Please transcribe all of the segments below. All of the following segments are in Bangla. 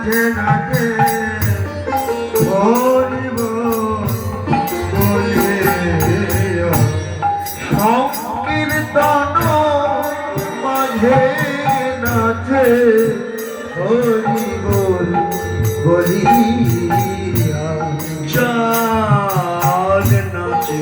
মাঝে নাচে হরিব বলে সংকীর্তন মাঝে নাচে হরি বল বলিয়া চাঁদ নাচে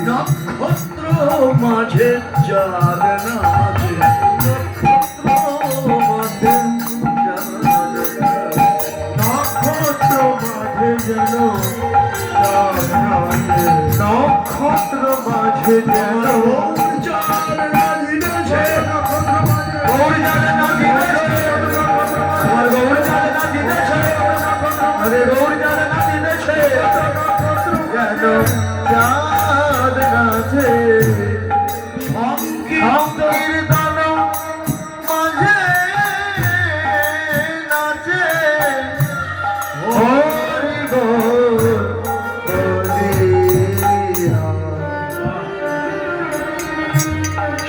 নক্ষত্র মাঝে চাঁদ নাচে নক্ষত্র মাঝে নক্ষত্র মাঝে যেন নক্ষত্র মাঝে যেন চাঁদ নাচে গৌর জানে নাচিতেছে আমার গৌর জানে নাচিতেছে আরে গৌর জানে নাচিতেছে যেন চাঁদ নাচে সংকীর্তন মাঝে নাচে হরি বল বলিয়া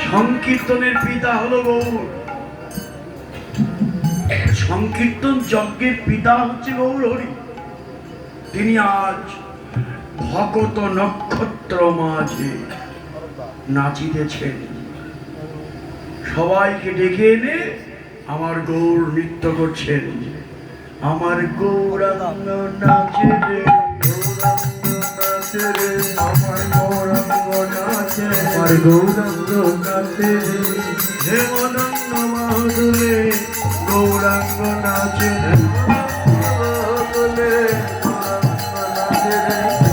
সংকীর্তনের পিতা হলো গৌর সংকীর্তন যজ্ঞের পিতা হচ্ছে গৌর হরি তিনি আজ ভগত নক্ষত্র মাঝে নাচিতেছেন সবাইকে ডেকে এনে আমার গৌর নৃত্য করছেন আমার গৌরাঙ্গ নাচে রে আমার গৌরাঙ্গ নাচে আমার গৌরাঙ্গ নাচে হে মদঙ্গ মাহুলে গৌরাঙ্গ নাচে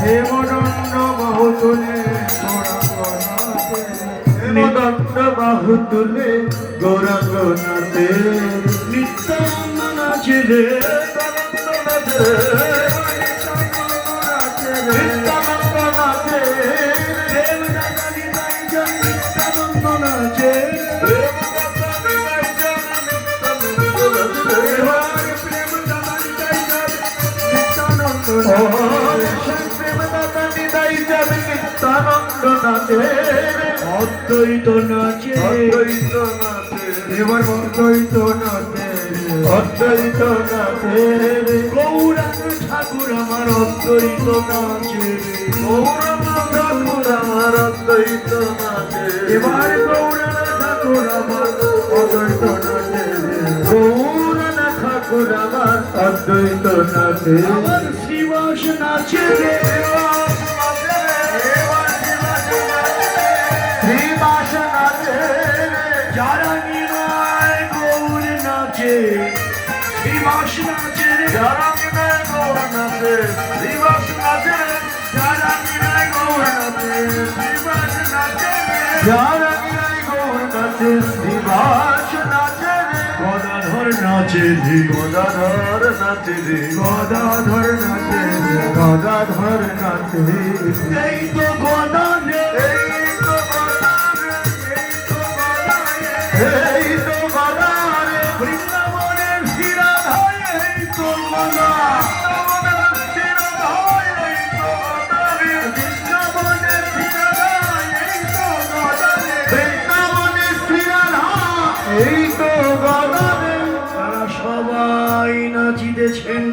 হে মদন্ন বাহুতুলে গৌরাঙ্গ নাচে হে মদন্ন বাহুতুলে গৌরাঙ্গ নাচে নিত্যানন্দ নাচে রে নিত্যানন্দ নাচে নিত্যানন্দ নাচে অদ্বৈত নাচে অদ্বৈত নাচে এবার অদ্বৈত নাচে অদ্বৈত নাচে গৌরাঙ্গ ঠাকুর আমার অদ্বৈত নাচে গৌরাঙ্গ ঠাকুর আমার অদ্বৈত নাচে এবার গৌরাঙ্গ ঠাকুর আমার অদ্বৈত নাচে গৌরাঙ্গ ঠাকুর আমার অদ্বৈত নাচে আমার শ্রীবাস নাচে রে শ্রীবাস নাচে যারা নিমায় গৌর নাচে শ্রীবাস নাচে রে যারা বিনয় গৌর নাচে শ্রীবাস নাচে যারা নিমায় গৌর নাচে শ্রীবাস নাচে রে যারা বিনয় গৌর নাচে শ্রীবাস নাচে গদাধর নাচে রে গদাধর নাচে রে গদাধর নাচে রে গদাধর নাচে এই তো গদা রে এই তো গদা রে এই তো গদা রে বৃন্দাবনের শিরাধায় এই তো গদা বৃন্দাবনের শিরাধায় এই তো গদা রে বৃন্দাবনের শিরাধায় এই তো গদা রে তারা সবাই নাচিতেছেন